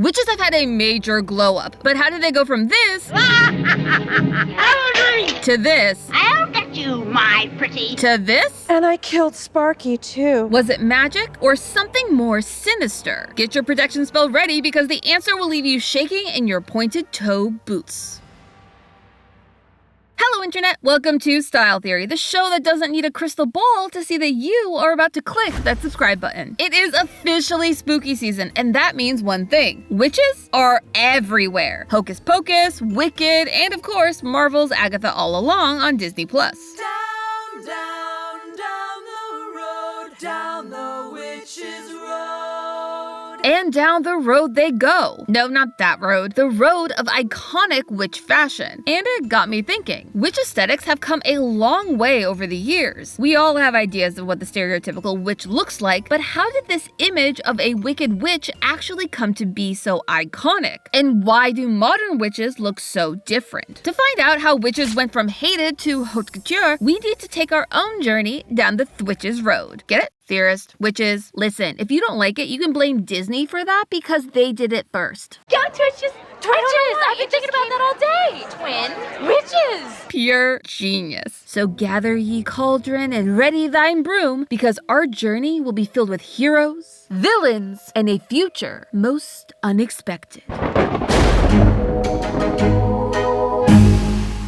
Witches have had a major glow up, but how did they go from this to this? I'll get you, my pretty. To this? And I killed Sparky too. Was it magic or something more sinister? Get your protection spell ready because the answer will leave you shaking in your pointed toe boots. Hello Internet, welcome to Style Theory, the show that doesn't need a crystal ball to see that you are about to click that subscribe button. It is officially spooky season, and that means one thing. Witches are everywhere. Hocus Pocus, Wicked, and of course, Marvel's Agatha All Along on Disney+. Down, down, down the witch's road. And down the road they go. No, not that road. The road of iconic witch fashion. And it got me thinking. Witch aesthetics have come a long way over the years. We all have ideas of what the stereotypical witch looks like, but how did this image of a wicked witch actually come to be so iconic? And why do modern witches look so different? To find out how witches went from hated to haute couture, we need to take our own journey down the witch's road. Get it? Theorists, witches, listen, if you don't like it, you can blame Disney for that because they did it first. Go Twitches! Twitches! I've been thinking about that all day! Twin witches! Pure genius. So gather ye cauldron and ready thine broom, because our journey will be filled with heroes, villains, and a future most unexpected.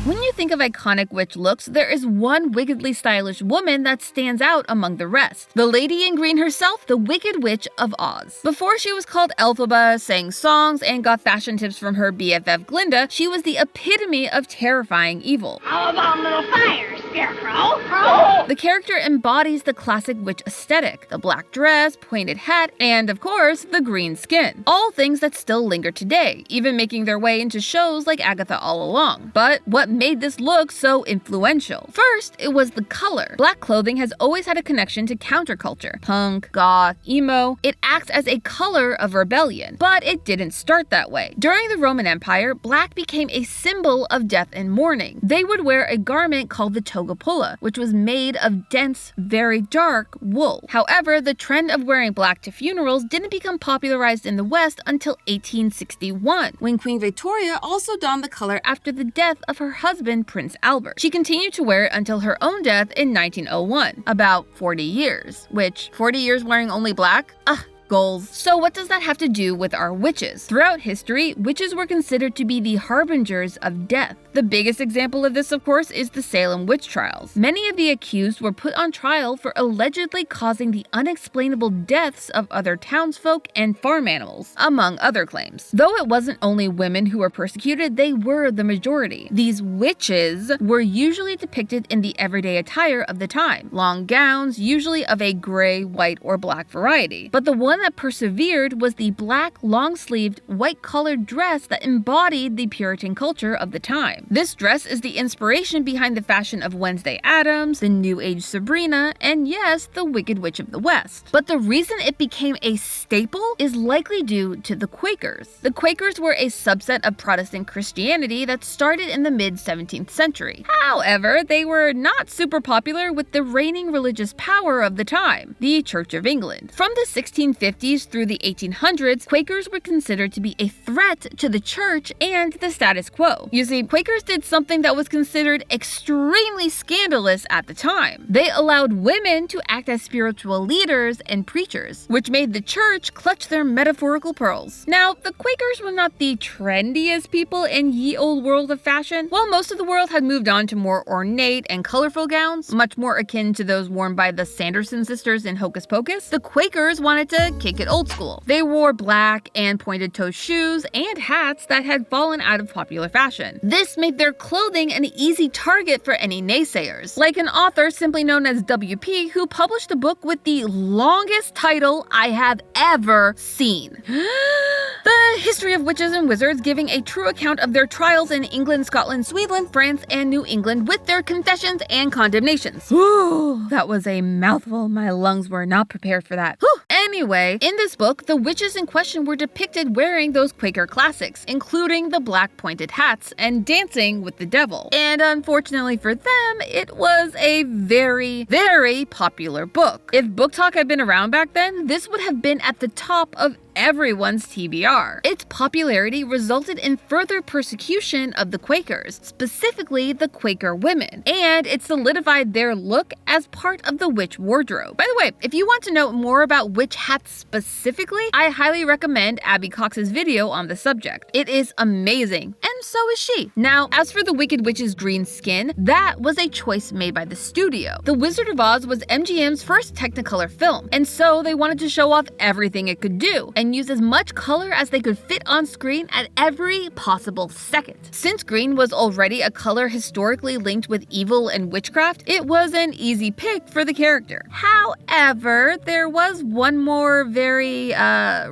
When you think of iconic witch looks, there is one wickedly stylish woman that stands out among the rest. The lady in green herself, the Wicked Witch of Oz. Before she was called Elphaba, sang songs, and got fashion tips from her BFF Glinda, she was the epitome of terrifying evil. How about a little fire, Scarecrow? The character embodies the classic witch aesthetic, the black dress, pointed hat, and of course, the green skin. All things that still linger today, even making their way into shows like Agatha All Along. But what made this look so influential? First, it was the color. Black clothing has always had a connection to counterculture. Punk, goth, emo. It acts as a color of rebellion. But it didn't start that way. During the Roman Empire, black became a symbol of death and mourning. They would wear a garment called the toga pulla, which was made of dense, very dark wool. However, the trend of wearing black to funerals didn't become popularized in the West until 1861, when Queen Victoria also donned the color after the death of her husband, Prince Albert. She continued to wear it until her own death in 1901, about 40 years, which 40 years wearing only black? Ugh. Goals. So what does that have to do with our witches? Throughout history, witches were considered to be the harbingers of death. The biggest example of this, of course, is the Salem witch trials. Many of the accused were put on trial for allegedly causing the unexplainable deaths of other townsfolk and farm animals, among other claims. Though it wasn't only women who were persecuted, they were the majority. These witches were usually depicted in the everyday attire of the time, long gowns, usually of a gray, white, or black variety. But the one that persevered was the black, long-sleeved, white-collared dress that embodied the Puritan culture of the time. This dress is the inspiration behind the fashion of Wednesday Addams, the New Age Sabrina, and yes, the Wicked Witch of the West. But the reason it became a staple is likely due to the Quakers. The Quakers were a subset of Protestant Christianity that started in the mid-17th century. However, they were not super popular with the reigning religious power of the time, the Church of England. From the 1650s through the 1800s, Quakers were considered to be a threat to the church and the status quo. You see, Quakers did something that was considered extremely scandalous at the time. They allowed women to act as spiritual leaders and preachers, which made the church clutch their metaphorical pearls. Now, the Quakers were not the trendiest people in ye old world of fashion. While most of the world had moved on to more ornate and colorful gowns, much more akin to those worn by the Sanderson sisters in Hocus Pocus, the Quakers wanted to kick it old school. They wore black and pointed-toe shoes and hats that had fallen out of popular fashion. This made their clothing an easy target for any naysayers, like an author simply known as WP who published a book with the longest title I have ever seen. The History of Witches and Wizards, giving a true account of their trials in England, Scotland, Sweden, France, and New England with their confessions and condemnations. Ooh, that was a mouthful. My lungs were not prepared for that. Whew. Anyway, in this book, the witches in question were depicted wearing those Quaker classics, including the black pointed hats and dancing with the devil. And unfortunately for them, it was a very, very popular book. If Book Talk had been around back then, this would have been at the top of everyone's TBR. Its popularity resulted in further persecution of the Quakers, specifically the Quaker women, and it solidified their look as part of the witch wardrobe. By the way, if you want to know more about witch hats specifically, I highly recommend Abby Cox's video on the subject. It is amazing, and so is she. Now, as for the Wicked Witch's green skin, that was a choice made by the studio. The Wizard of Oz was MGM's first Technicolor film, and so they wanted to show off everything it could do and use as much color as they could fit on screen at every possible second. Since green was already a color historically linked with evil and witchcraft, it was an easy pick for the character. However, there was one more very,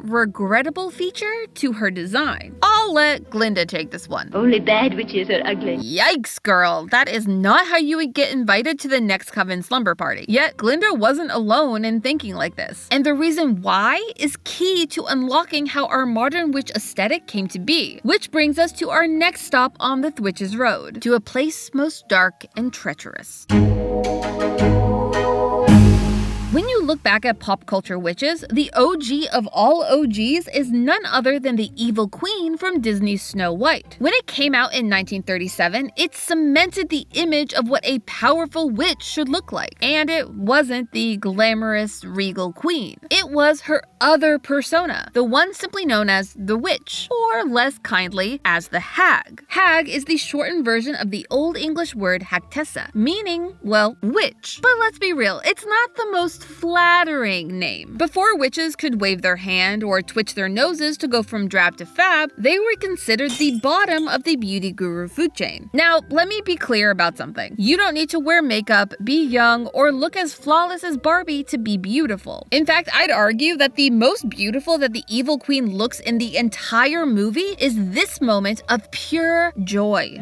regrettable feature to her design. I'll let Glinda take this one. Only bad witches are ugly. Yikes, girl. That is not how you would get invited to the next Coven slumber party. Yet, Glinda wasn't alone in thinking like this. And the reason why is key to unlocking how our modern witch aesthetic came to be. Which brings us to our next stop on the Witch's Road, to a place most dark and treacherous. When you look back at pop culture witches, the OG of all OGs is none other than the evil queen from Disney's Snow White. When it came out in 1937, it cemented the image of what a powerful witch should look like. And it wasn't the glamorous, regal queen. It was her other persona, the one simply known as the witch, or less kindly, as the hag. Hag is the shortened version of the Old English word hagtessa, meaning, well, witch. But let's be real, it's not the most flattering name. Before witches could wave their hand or twitch their noses to go from drab to fab, they were considered the bottom of the beauty guru food chain. Now, let me be clear about something. You don't need to wear makeup, be young, or look as flawless as Barbie to be beautiful. In fact, I'd argue that the most beautiful that the evil queen looks in the entire movie is this moment of pure joy.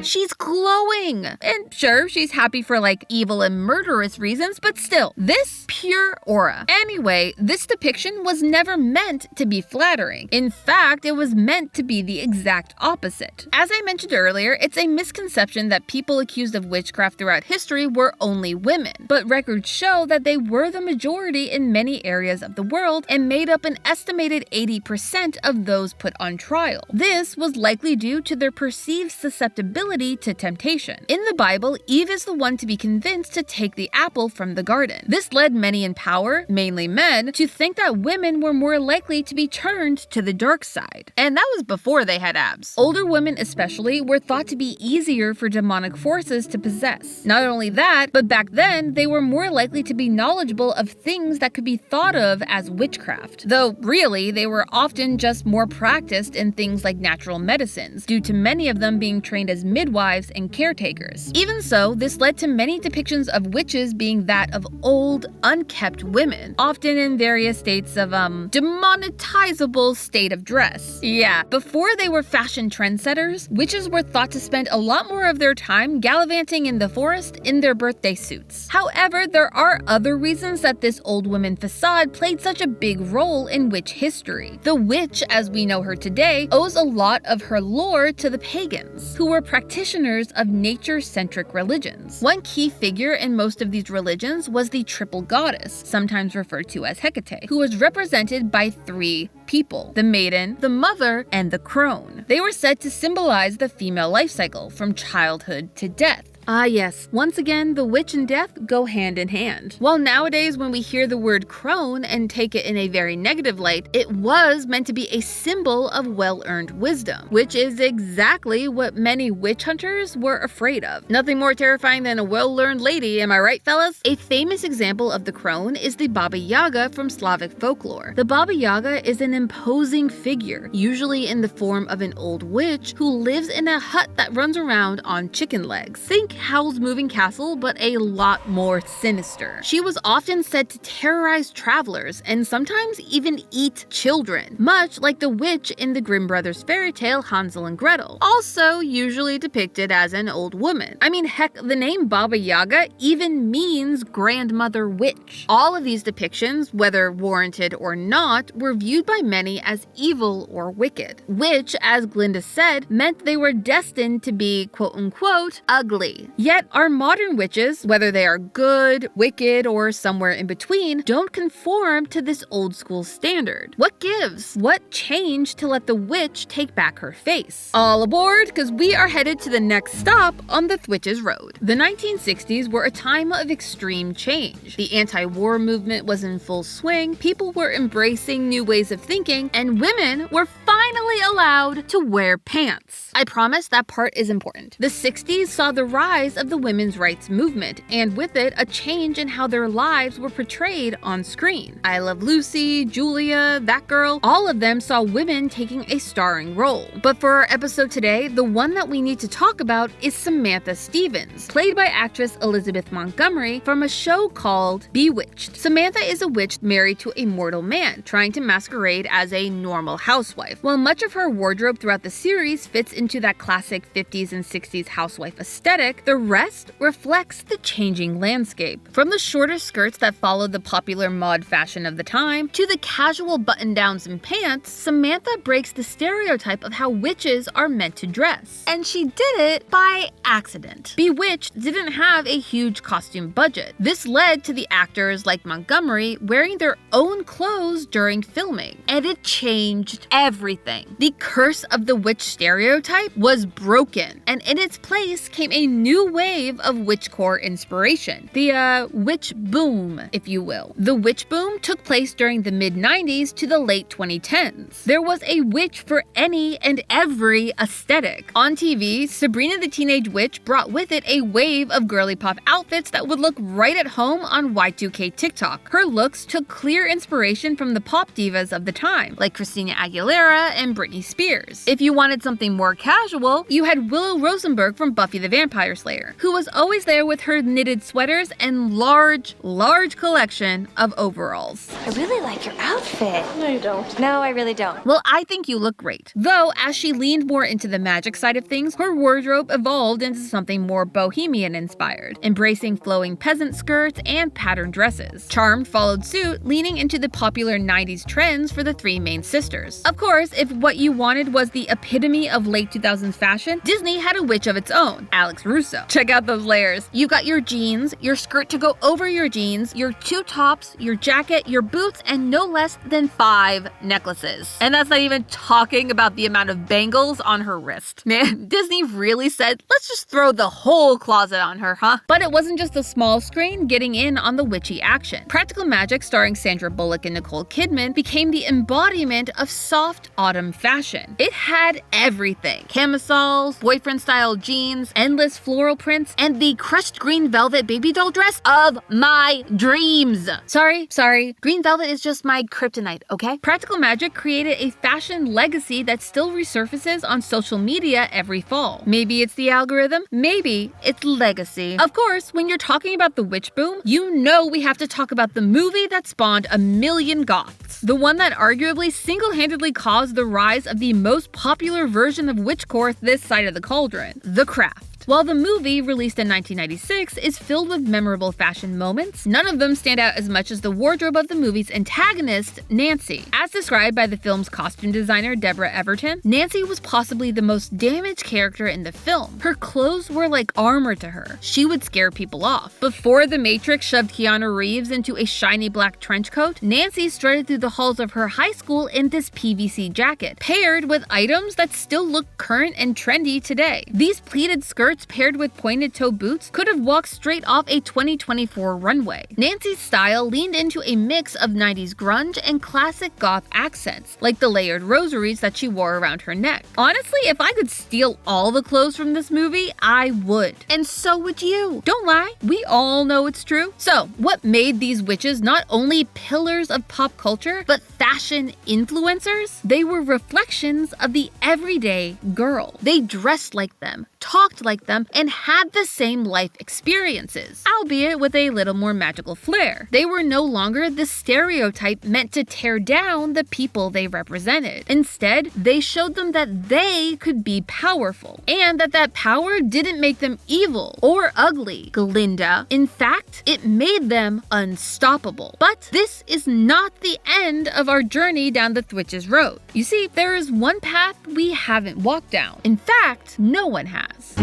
She's glowing! And sure, she's happy for like evil and murderous reasons, but still, this pure aura. Anyway, this depiction was never meant to be flattering. In fact, it was meant to be the exact opposite. As I mentioned earlier, it's a misconception that people accused of witchcraft throughout history were only women, but records show that they were the majority in many areas of the world and made up an estimated 80% of those put on trial. This was likely due to their perceived susceptibility to temptation. In the Bible, Eve is the one to be convinced to take the apple from the garden. This led many in power, mainly men, to think that women were more likely to be turned to the dark side. And that was before they had abs. Older women especially were thought to be easier for demonic forces to possess. Not only that, but back then, they were more likely to be knowledgeable of things that could be thought of as witchcraft. Though really, they were often just more practiced in things like natural medicines, due to many of them being trained as midwives and caretakers. Even so, this led to many depictions of witches being that of old, unkept women, often in various states of, demonetizable state of dress. Yeah, before they were fashion trendsetters, witches were thought to spend a lot more of their time gallivanting in the forest in their birthday suits. However, there are other reasons that this old woman facade played such a big role in witch history. The witch, as we know her today, owes a lot of her lore to the pagans, who were practitioners of nature-centric religions. One key figure in most of these religions was the triple goddess, sometimes referred to as Hecate, who was represented by three people: the maiden, the mother, and the crone. They were said to symbolize the female life cycle from childhood to death. Ah yes, once again, the witch and death go hand in hand. While nowadays when we hear the word crone and take it in a very negative light, it was meant to be a symbol of well-earned wisdom, which is exactly what many witch hunters were afraid of. Nothing more terrifying than a well-learned lady, am I right, fellas? A famous example of the crone is the Baba Yaga from Slavic folklore. The Baba Yaga is an imposing figure, usually in the form of an old witch who lives in a hut that runs around on chicken legs. Think Howl's Moving Castle, but a lot more sinister. She was often said to terrorize travelers and sometimes even eat children, much like the witch in the Grimm brothers fairy tale Hansel and Gretel, also usually depicted as an old woman. I mean, heck, the name Baba Yaga even means grandmother witch. All of these depictions, whether warranted or not, were viewed by many as evil or wicked, which, as Glinda said, meant they were destined to be quote-unquote ugly. society. Yet our modern witches, whether they are good, wicked, or somewhere in between, don't conform to this old school standard. What gives? What changed to let the witch take back her face? All aboard, because we are headed to the next stop on the Witch's Road. The 1960s were a time of extreme change. The anti-war movement was in full swing, people were embracing new ways of thinking, and women were finally allowed to wear pants. I promise that part is important. The 60s saw the rise of the women's rights movement, and with it, a change in how their lives were portrayed on screen. I Love Lucy, Julia, That Girl, all of them saw women taking a starring role. But for our episode today, the one that we need to talk about is Samantha Stevens, played by actress Elizabeth Montgomery from a show called Bewitched. Samantha is a witch married to a mortal man, trying to masquerade as a normal housewife. While much of her wardrobe throughout the series fits into that classic 50s and 60s housewife aesthetic, the rest reflects the changing landscape. From the shorter skirts that followed the popular mod fashion of the time, to the casual button-downs and pants, Samantha breaks the stereotype of how witches are meant to dress. And she did it by accident. Bewitched didn't have a huge costume budget. This led to the actors like Montgomery wearing their own clothes during filming, and it changed everything. The curse of the witch stereotype was broken, and in its place came a new wave of witchcore inspiration. The witch boom, if you will. The witch boom took place during the mid-90s to the late 2010s. There was a witch for any and every aesthetic. On TV, Sabrina the Teenage Witch brought with it a wave of girly pop outfits that would look right at home on Y2K TikTok. Her looks took clear inspiration from the pop divas of the time, like Christina Aguilera and Britney Spears. If you wanted something more casual, you had Willow Rosenberg from Buffy the Vampire Slayer, who was always there with her knitted sweaters and large collection of overalls. I really like your outfit. No, you don't. No, I really don't. Well, I think you look great. Though, as she leaned more into the magic side of things, her wardrobe evolved into something more bohemian-inspired, embracing flowing peasant skirts and patterned dresses. Charmed followed suit, leaning into the popular 90s trends for the three main sisters. Of course, if what you wanted was the epitome of late 2000s fashion, Disney had a witch of its own, Alex Russo. Check out those layers. You've got your jeans, your skirt to go over your jeans, your two tops, your jacket, your boots, and no less than 5 necklaces. And that's not even talking about the amount of bangles on her wrist. Man, Disney really said, let's just throw the whole closet on her, huh? But it wasn't just the small screen getting in on the witchy action. Practical Magic, starring Sandra Bullock and Nicole Kidman, became the embodiment of soft autumn fashion. It had everything. Camisoles, boyfriend-style jeans, endless floral prints, and the crushed green velvet baby doll dress of my dreams. Sorry, green velvet is just my kryptonite, okay? Practical Magic created a fashion legacy that still resurfaces on social media every fall. Maybe it's the algorithm, maybe it's legacy. Of course, when you're talking about the witch boom, you know we have to talk about the movie that spawned a million goths. The one that arguably single-handedly caused the rise of the most popular version of witchcore this side of the cauldron, The Craft. While the movie, released in 1996, is filled with memorable fashion moments, none of them stand out as much as the wardrobe of the movie's antagonist, Nancy. As described by the film's costume designer, Deborah Everton, Nancy was possibly the most damaged character in the film. Her clothes were like armor to her. She would scare people off. Before The Matrix shoved Keanu Reeves into a shiny black trench coat, Nancy strutted through the halls of her high school in this PVC jacket, paired with items that still look current and trendy today. These pleated skirts paired with pointed toe boots could have walked straight off a 2024 runway. Nancy's style leaned into a mix of 90s grunge and classic goth accents, like the layered rosaries that she wore around her neck. Honestly, if I could steal all the clothes from this movie, I would. And so would you. Don't lie, we all know it's true. So, what made these witches not only pillars of pop culture, but fashion influencers? They were reflections of the everyday girl. They dressed like them, talked like them, and had the same life experiences, albeit with a little more magical flair. They were no longer the stereotype meant to tear down the people they represented. Instead, they showed them that they could be powerful, and that power didn't make them evil or ugly, Glinda. In fact, it made them unstoppable. But this is not the end of our journey down the Witch's Road. You see, there is one path we haven't walked down. In fact, no one has.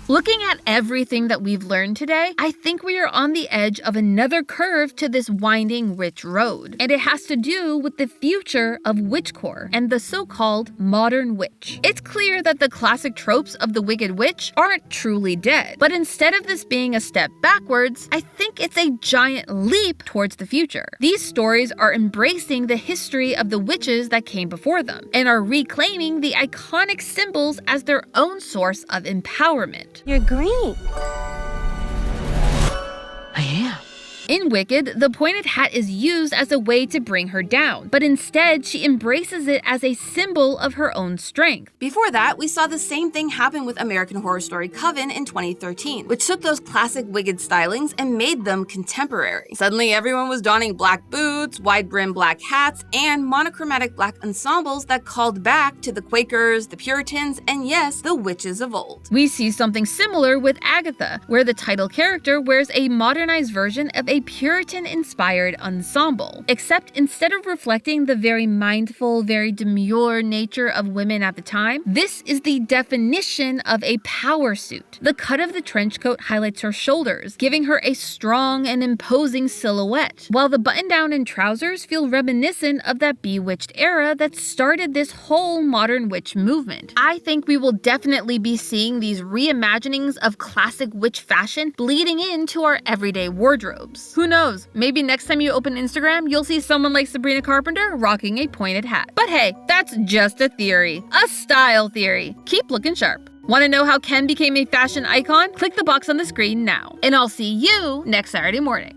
Looking at everything that we've learned today, I think we are on the edge of another curve to this winding witch road. And it has to do with the future of witchcore and the so-called modern witch. It's clear that the classic tropes of the Wicked Witch aren't truly dead. But instead of this being a step backwards, I think it's a giant leap towards the future. These stories are embracing the history of the witches that came before them and are reclaiming the iconic symbols as their own source of empowerment. You're green. I am. In Wicked, the pointed hat is used as a way to bring her down, but instead she embraces it as a symbol of her own strength. Before that, we saw the same thing happen with American Horror Story Coven in 2013, which took those classic Wicked stylings and made them contemporary. Suddenly everyone was donning black boots, wide-brimmed black hats, and monochromatic black ensembles that called back to the Quakers, the Puritans, and yes, the witches of old. We see something similar with Agatha, where the title character wears a modernized version of a Puritan-inspired ensemble, except instead of reflecting the very mindful, very demure nature of women at the time, this is the definition of a power suit. The cut of the trench coat highlights her shoulders, giving her a strong and imposing silhouette, while the button-down and trousers feel reminiscent of that bewitched era that started this whole modern witch movement. I think we will definitely be seeing these reimaginings of classic witch fashion bleeding into our everyday wardrobes. Who knows, maybe next time you open Instagram, you'll see someone like Sabrina Carpenter rocking a pointed hat. But hey, that's just a theory. A style theory. Keep looking sharp. Want to know how Ken became a fashion icon? Click the box on the screen now. And I'll see you next Saturday morning.